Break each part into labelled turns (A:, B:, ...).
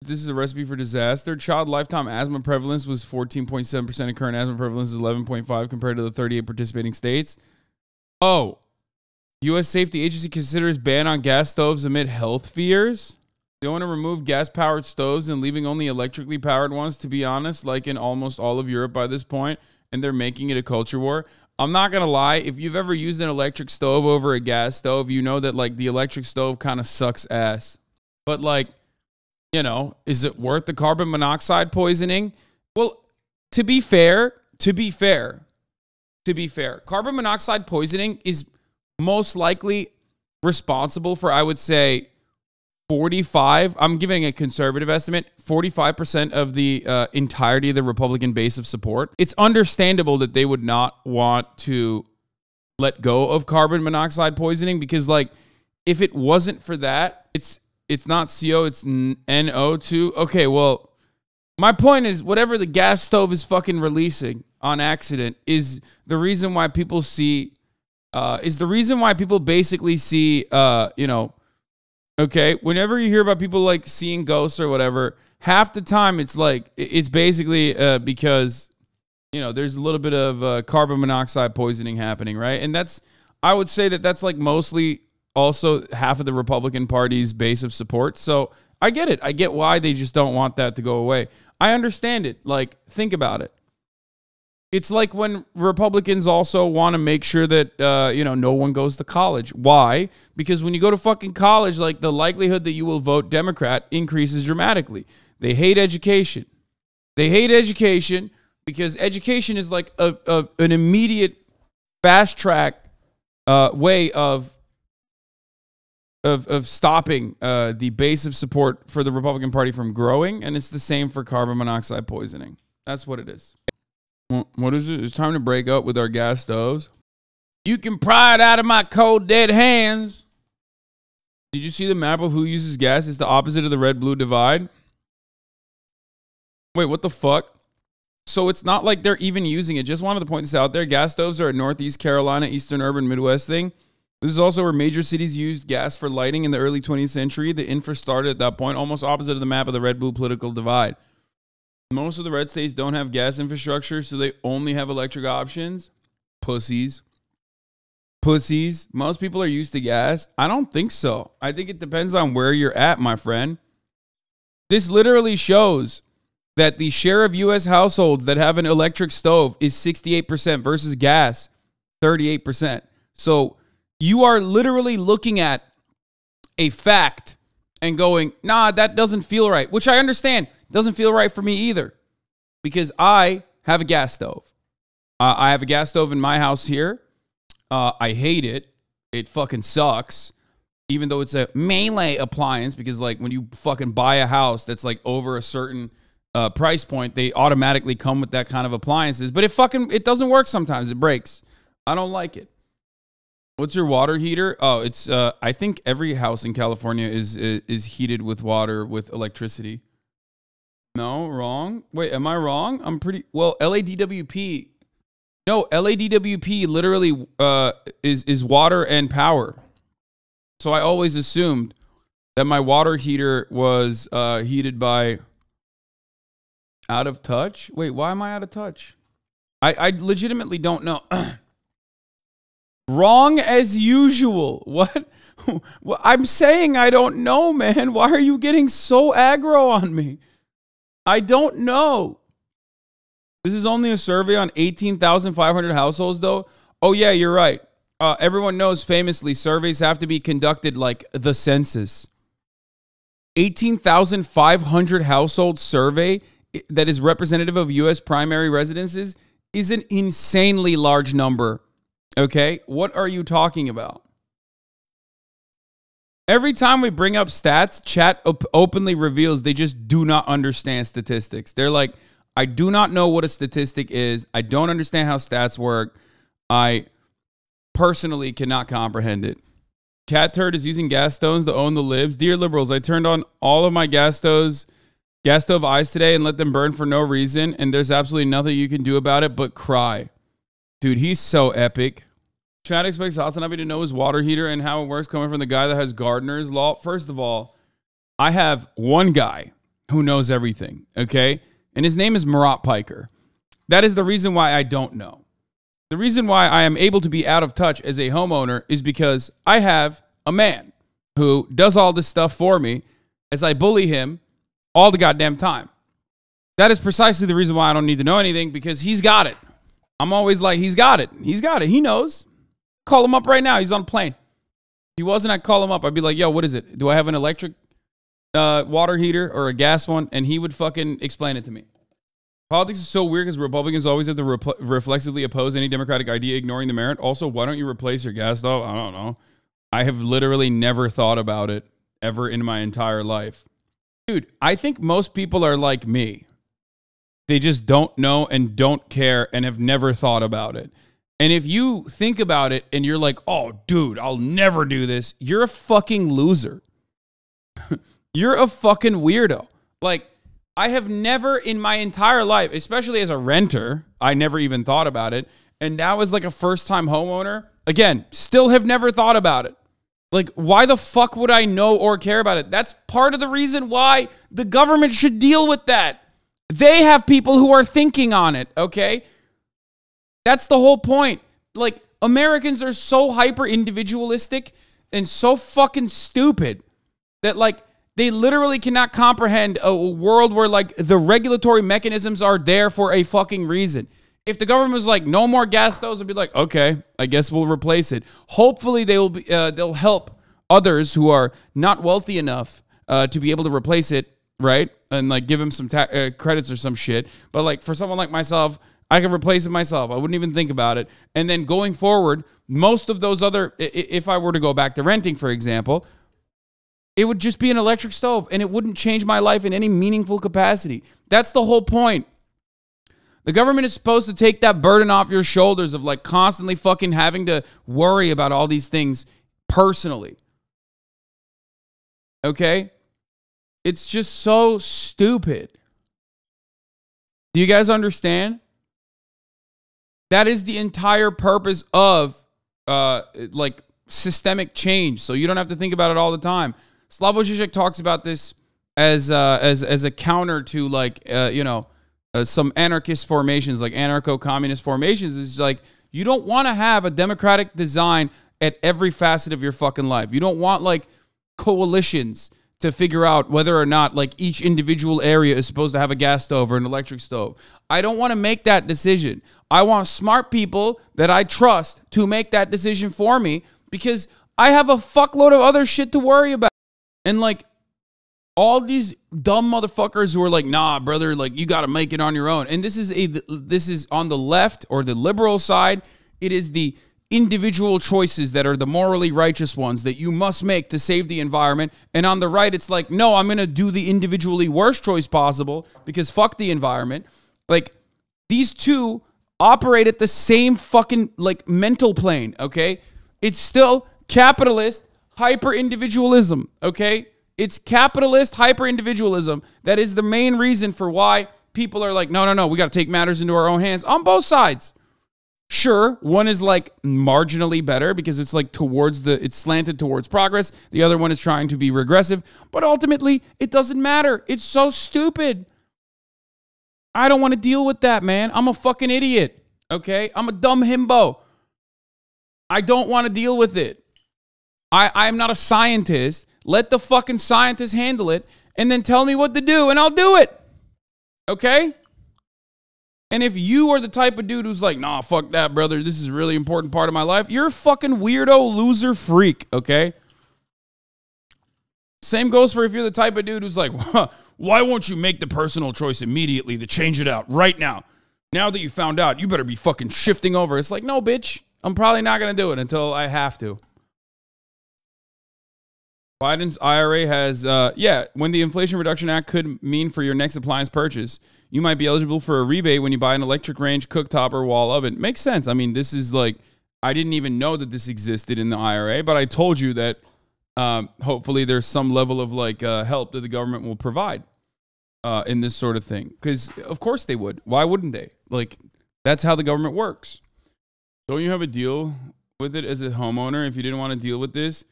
A: this is a recipe for disaster. Child lifetime asthma prevalence was 14.7%, and current asthma prevalence is 11.5 compared to the 38 participating states. Oh, U.S. Safety Agency considers ban on gas stoves amid health fears. They want to remove gas-powered stoves and leaving only electrically powered ones, to be honest, like in almost all of Europe by this point, and they're making it a culture war. I'm not going to lie. If you've ever used an electric stove over a gas stove, you know that, like, the electric stove kind of sucks ass. But, like, you know, is it worth the carbon monoxide poisoning? Well, to be fair, carbon monoxide poisoning is most likely responsible for, I would say, 45, I'm giving a conservative estimate, 45% of the entirety of the Republican base of support. It's understandable that they would not want to let go of carbon monoxide poisoning because, like, if it wasn't for that, it's not CO, it's NO2. Okay, well, my point is whatever the gas stove is fucking releasing on accident is the reason why people see, basically see, you know, okay, whenever you hear about people like seeing ghosts or whatever, half the time it's like, it's basically because, you know, there's a little bit of carbon monoxide poisoning happening, right? And that's, I would say that that's like mostly also half of the Republican Party's base of support. So I get it. I get why they just don't want that to go away. I understand it. Like, think about it. It's like when Republicans also want to make sure that, you know, no one goes to college. Why? Because when you go to fucking college, like, the likelihood that you will vote Democrat increases dramatically. They hate education. They hate education because education is like an immediate fast track way of stopping the base of support for the Republican Party from growing, and it's the same for carbon monoxide poisoning. That's what it is. What is it? It's time to break up with our gas stoves. You can pry it out of my cold, dead hands. Did you see the map of who uses gas? It's the opposite of the red-blue divide. Wait, what the fuck? So it's not like they're even using it. Just wanted to point this out there. Gas stoves are a Northeast Carolina, Eastern Urban Midwest thing. This is also where major cities used gas for lighting in the early 20th century. The infra started at that point, almost opposite of the map of the red-blue political divide. Most of the red states don't have gas infrastructure, so they only have electric options. Pussies. Pussies. Most people are used to gas. I don't think so. I think it depends on where you're at, my friend. This literally shows that the share of U.S. households that have an electric stove is 68% versus gas, 38%. So you are literally looking at a fact and going, nah, that doesn't feel right, which I understand. Doesn't feel right for me either because I have a gas stove. I have a gas stove in my house here. I hate it. It fucking sucks. Even though it's a melee appliance because, like, when you fucking buy a house that's like over a certain price point, they automatically come with that kind of appliances. But it doesn't work sometimes. It breaks. I don't like it. What's your water heater? Oh, it's I think every house in California is heated with water with electricity. No, wrong. Wait, am I wrong? I'm pretty well. LADWP. No, LADWP literally is water and power. So I always assumed that my water heater was heated by out of touch. Wait, why am I out of touch? I legitimately don't know. Wrong as usual. What? Well, I'm saying I don't know, man. Why are you getting so aggro on me? I don't know. This is only a survey on 18,500 households, though. Oh, yeah, you're right. Everyone knows famously surveys have to be conducted like the census. 18,500 household survey that is representative of U.S. primary residences is an insanely large number. Okay? What are you talking about? Every time we bring up stats, chat openly reveals they just do not understand statistics. They're like, I do not know what a statistic is. I don't understand how stats work. I personally cannot comprehend it. Cat Turd is using gas stoves to own the libs. Dear liberals, I turned on all of my gas stove eyes today and let them burn for no reason, and there's absolutely nothing you can do about it but cry. Dude, he's so epic. Chad expects Hasanabi to know his water heater and how it works coming from the guy that has gardener's law. First of all, I have one guy who knows everything, okay? And his name is Marat Piker. That is the reason why I don't know. The reason why I am able to be out of touch as a homeowner is because I have a man who does all this stuff for me as I bully him all the goddamn time. That is precisely the reason why I don't need to know anything, because he's got it. I'm always like, he's got it. He's got it. He knows. Call him up right now. He's on a plane. If he wasn't, I'd call him up. I'd be like, yo, what is it? Do I have an electric water heater or a gas one? And he would fucking explain it to me. Politics is so weird because Republicans always have to reflexively oppose any Democratic idea, ignoring the merit. Also, why don't you replace your gas stove? I don't know. I have literally never thought about it ever in my entire life. Dude, I think most people are like me. They just don't know and don't care and have never thought about it. And if you think about it and you're like, oh, dude, I'll never do this, you're a fucking loser. You're a fucking weirdo. Like, I have never in my entire life, especially as a renter, I never even thought about it. And now as like a first-time homeowner, again, still have never thought about it. Like, why the fuck would I know or care about it? That's part of the reason why the government should deal with that. They have people who are thinking on it, okay? That's the whole point. Like, Americans are so hyper-individualistic and so fucking stupid that, like, they literally cannot comprehend a world where, like, the regulatory mechanisms are there for a fucking reason. If the government was like, no more gas stoves, I'd be like, okay, I guess we'll replace it. Hopefully they'll help others who are not wealthy enough to be able to replace it, right? And like give them some credits or some shit. But like for someone like myself, I can replace it myself. I wouldn't even think about it. And then going forward, most of those other, if I were to go back to renting, for example, it would just be an electric stove and it wouldn't change my life in any meaningful capacity. That's the whole point. The government is supposed to take that burden off your shoulders of like constantly fucking having to worry about all these things personally. Okay? It's just so stupid. Do you guys understand? That is the entire purpose of like systemic change. So you don't have to think about it all the time. Slavoj Žižek talks about this as a counter to like some anarchist formations, like anarcho-communist formations. Is like you don't want to have a democratic design at every facet of your fucking life. You don't want like coalitions to figure out whether or not like each individual area is supposed to have a gas stove or an electric stove. I don't want to make that decision. I want smart people that I trust to make that decision for me because I have a fuckload of other shit to worry about. And like all these dumb motherfuckers who are like, nah, brother, like you got to make it on your own. And this is on the left or the liberal side. It is the individual choices that are the morally righteous ones that you must make to save the environment. And on the right, it's like, no, I'm going to do the individually worst choice possible because fuck the environment. Like these two operate at the same fucking like mental plane. Okay. It's still capitalist hyper-individualism. Okay. It's capitalist hyper-individualism that is the main reason for why people are like, no, we got to take matters into our own hands on both sides. Sure, one is like marginally better because it's like it's slanted towards progress. The other one is trying to be regressive, but ultimately it doesn't matter. It's so stupid. I don't want to deal with that, man. I'm a fucking idiot. Okay. I'm a dumb himbo. I don't want to deal with it. I'm not a scientist. Let the fucking scientists handle it and then tell me what to do and I'll do it. Okay? And if you are the type of dude who's like, nah, fuck that, brother. This is a really important part of my life. You're a fucking weirdo loser freak, okay? Same goes for if you're the type of dude who's like, why won't you make the personal choice immediately to change it out right now? Now that you found out, you better be fucking shifting over. It's like, no, bitch. I'm probably not going to do it until I have to. Biden's IRA has, when the Inflation Reduction Act could mean for your next appliance purchase, you might be eligible for a rebate when you buy an electric range, cooktop, or wall oven. Makes sense. I mean, this is like, I didn't even know that this existed in the IRA, but I told you that hopefully there's some level of like help that the government will provide in this sort of thing. Because of course they would. Why wouldn't they? Like, that's how the government works. Don't you have a deal with it as a homeowner if you didn't want to deal with this?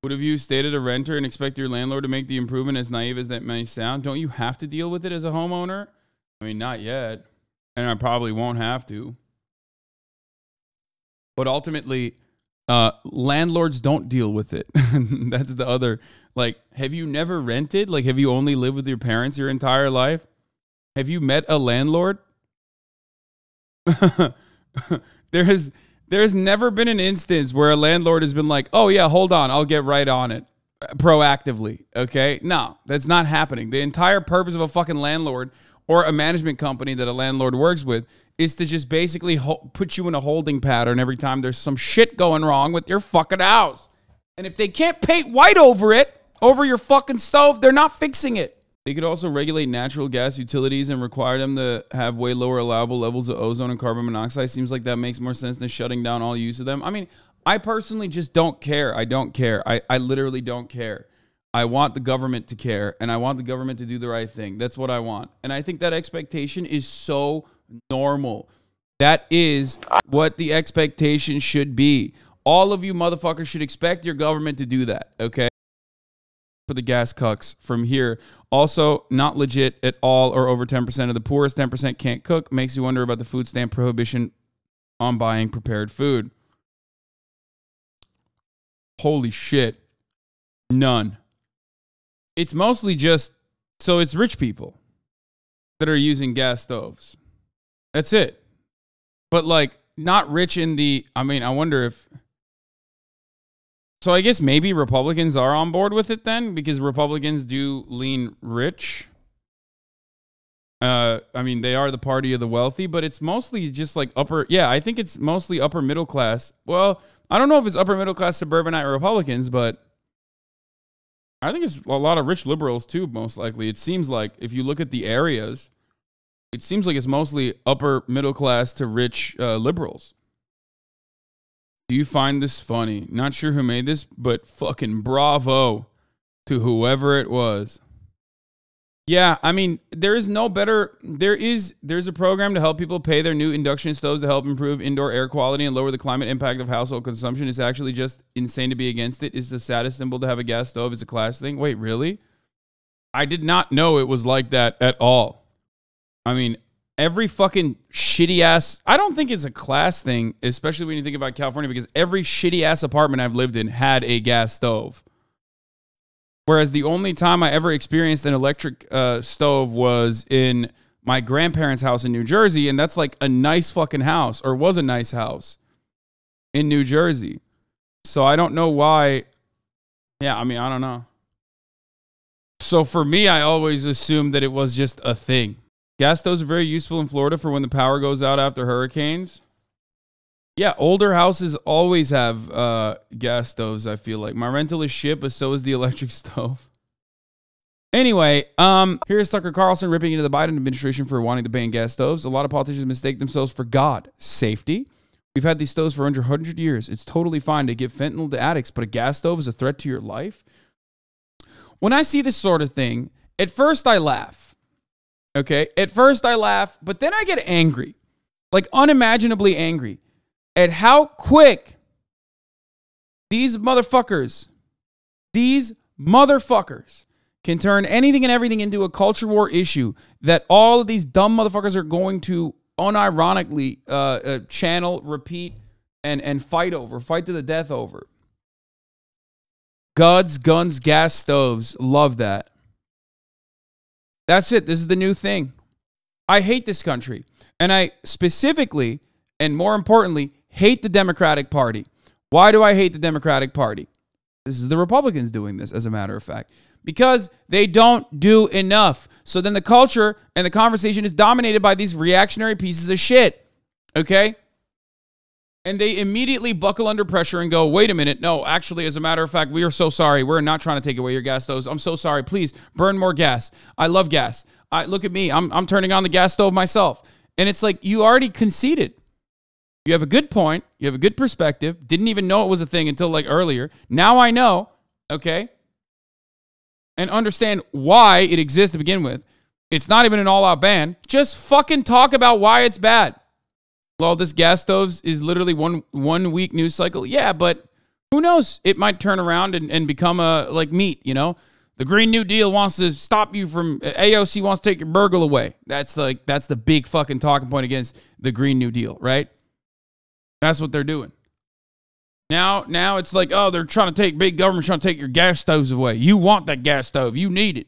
A: Would have you stayed at a renter and expect your landlord to make the improvement, as naive as that may sound? Don't you have to deal with it as a homeowner? I mean, not yet. And I probably won't have to. But ultimately, landlords don't deal with it. That's the other. Like, have you never rented? Like, have you only lived with your parents your entire life? Have you met a landlord? There's never been an instance where a landlord has been like, oh yeah, hold on, I'll get right on it proactively. Okay. No, that's not happening. The entire purpose of a fucking landlord or a management company that a landlord works with is to just basically put you in a holding pattern every time there's some shit going wrong with your fucking house. And if they can't paint white over it, over your fucking stove, they're not fixing it. They could also regulate natural gas utilities and require them to have way lower allowable levels of ozone and carbon monoxide. Seems like that makes more sense than shutting down all use of them. I mean, I personally just don't care. I don't care. I literally don't care. I want the government to care, and I want the government to do the right thing. That's what I want. And I think that expectation is so normal. That is what the expectation should be. All of you motherfuckers should expect your government to do that, okay? For the gas cucks from here. Also, not legit at all, or over 10% of the poorest 10% can't cook. Makes you wonder about the food stamp prohibition on buying prepared food. Holy shit. None. It's mostly just, so it's rich people that are using gas stoves. That's it. But like, not rich in the, I mean, I wonder if, so I guess maybe Republicans are on board with it then, because Republicans do lean rich. I mean, they are the party of the wealthy, but it's mostly just like upper, yeah, I think it's mostly upper middle class. Well, I don't know if it's upper middle class suburbanite Republicans, but I think it's a lot of rich liberals too, most likely. It seems like if you look at the areas, it seems like it's mostly upper middle class to rich liberals. Do you find this funny? Not sure who made this, but fucking bravo to whoever it was. Yeah, I mean, there's a program to help people pay their new induction stoves to help improve indoor air quality and lower the climate impact of household consumption. It's actually just insane to be against it. It's the saddest symbol to have a gas stove. It's a class thing. Wait, really? I did not know it was like that at all. I mean, every fucking shitty ass, I don't think it's a class thing, especially when you think about California, because every shitty ass apartment I've lived in had a gas stove. Whereas the only time I ever experienced an electric stove was in my grandparents' house in New Jersey, and that's like a nice fucking house, or was a nice house in New Jersey. So I don't know why. Yeah, I mean, I don't know. So for me, I always assumed that it was just a thing. Gas stoves are very useful in Florida for when the power goes out after hurricanes. Yeah, older houses always have gas stoves, I feel like. My rental is shit, but so is the electric stove. Anyway, here's Tucker Carlson ripping into the Biden administration for wanting to ban gas stoves. A lot of politicians mistake themselves for God. Safety? We've had these stoves for under 100 years. It's totally fine to give fentanyl to addicts, but a gas stove is a threat to your life? When I see this sort of thing, at first I laugh. Okay? At first I laugh, but then I get angry. Like unimaginably angry. At how quick these motherfuckers can turn anything and everything into a culture war issue that all of these dumb motherfuckers are going to unironically channel, repeat, and fight to the death over. Guns, gas stoves. Love that. That's it. This is the new thing. I hate this country. And I specifically, and more importantly, hate the Democratic Party. Why do I hate the Democratic Party? This is the Republicans doing this, as a matter of fact. Because they don't do enough. So then the culture and the conversation is dominated by these reactionary pieces of shit. Okay? And they immediately buckle under pressure and go, wait a minute. No, actually, as a matter of fact, we are so sorry. We're not trying to take away your gas stoves. I'm so sorry. Please burn more gas. I love gas. Look at me. I'm turning on the gas stove myself. And it's like, you already conceded. You have a good point. You have a good perspective. Didn't even know it was a thing until like earlier. Now I know, okay? And understand why it exists to begin with. It's not even an all-out ban. Just fucking talk about why it's bad. Well, this gas stoves is literally one week news cycle. Yeah, but Who knows? It might turn around and become like meat, you know? The Green New Deal wants to stop you from, AOC wants to take your burgle away. That's the big fucking talking point against the Green New Deal, right? That's what they're doing. Now it's like, oh, they're trying to take, big government trying to take your gas stoves away. You want that gas stove. You need it.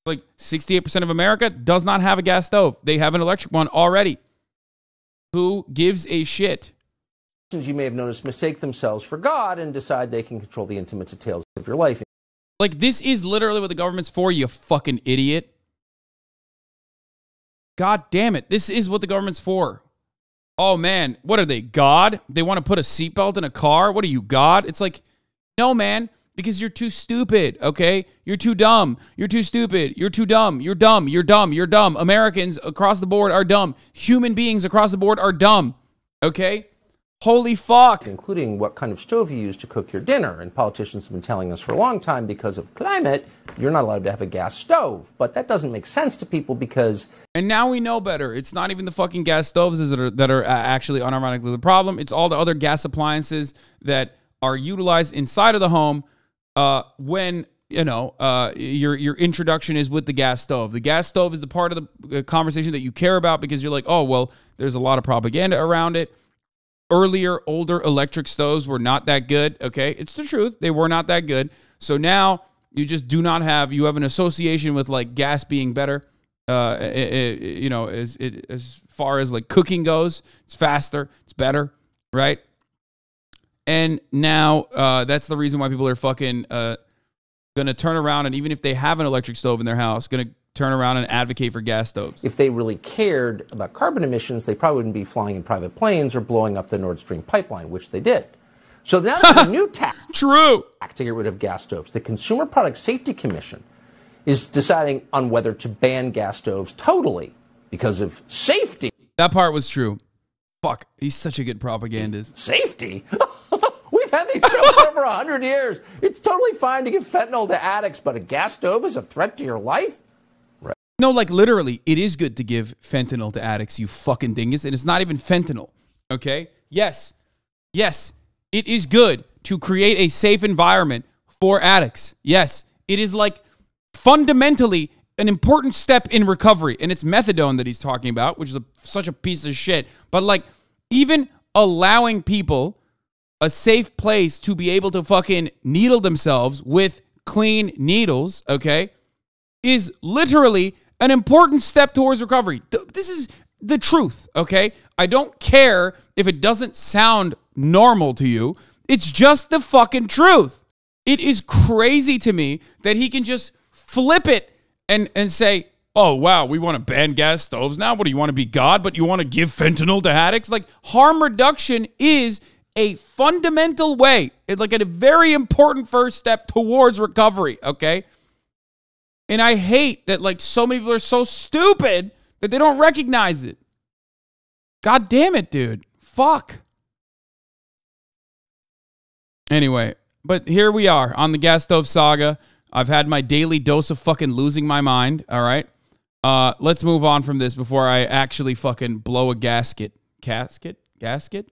A: Like 68% of America does not have a gas stove. They have an electric one already. Who gives a shit?
B: You may have noticed mistake themselves for God and decide they can control the intimate details of your life.
A: Like, this is literally what the government's for, you fucking idiot. God damn it. This is what the government's for. Oh, man. What are they, God? They want to put a seatbelt in a car? What are you, God? It's like, no, man, because you're too stupid, okay? You're too dumb. You're too stupid. You're too dumb. You're dumb. You're dumb. You're dumb. Americans across the board are dumb. Human beings across the board are dumb, okay? Holy fuck.
B: Including what kind of stove you use to cook your dinner. And politicians have been telling us for a long time, because of climate, you're not allowed to have a gas stove. But that doesn't make sense to people because...
A: And now we know better. It's not even the fucking gas stoves that are actually unironically the problem. It's all the other gas appliances that are utilized inside of the home when, you know, your introduction is with the gas stove. The gas stove is the part of the conversation that you care about because you're like, oh, well, there's a lot of propaganda around it. Earlier, older electric stoves were not that good, okay? It's the truth. They were not that good. So now you just do not have, you have an association with, like, gas being better, you know, as far as, like, cooking goes. It's faster. It's better, right? And now that's the reason why people are fucking going to turn around, and even if they have an electric stove in their house, going to turn around and advocate for gas stoves.
B: If they really cared about carbon emissions, they probably wouldn't be flying in private planes or blowing up the Nord Stream pipeline, which they did. So now there's a new tax
A: to
B: get rid of gas stoves. The Consumer Product Safety Commission is deciding on whether to ban gas stoves totally because of safety.
A: That part was true. Fuck, he's such a good propagandist.
B: Safety? We've had these stoves for over 100 years. It's totally fine to give fentanyl to addicts, but a gas stove is a threat to your life?
A: No, like literally, it is good to give fentanyl to addicts, you fucking dingus. And it's not even fentanyl, okay? Yes, it is good to create a safe environment for addicts. Yes, it is like fundamentally an important step in recovery. And it's methadone that he's talking about, which is such a piece of shit. But like, even allowing people a safe place to be able to fucking needle themselves with clean needles, okay, is literally an important step towards recovery. This is the truth, okay? I don't care if it doesn't sound normal to you. It's just the fucking truth. It is crazy to me that he can just flip it and say, oh, wow, we want to ban gas stoves now? What, do you want to be God, but you want to give fentanyl to addicts? Like, harm reduction is a fundamental way, like a very important first step towards recovery, okay? And I hate that, like, so many people are so stupid that they don't recognize it. God damn it, dude. Fuck. Anyway, but here we are on the gas stove saga. I've had my daily dose of fucking losing my mind, all right? Let's move on from this before I actually fucking blow a gasket. Gasket?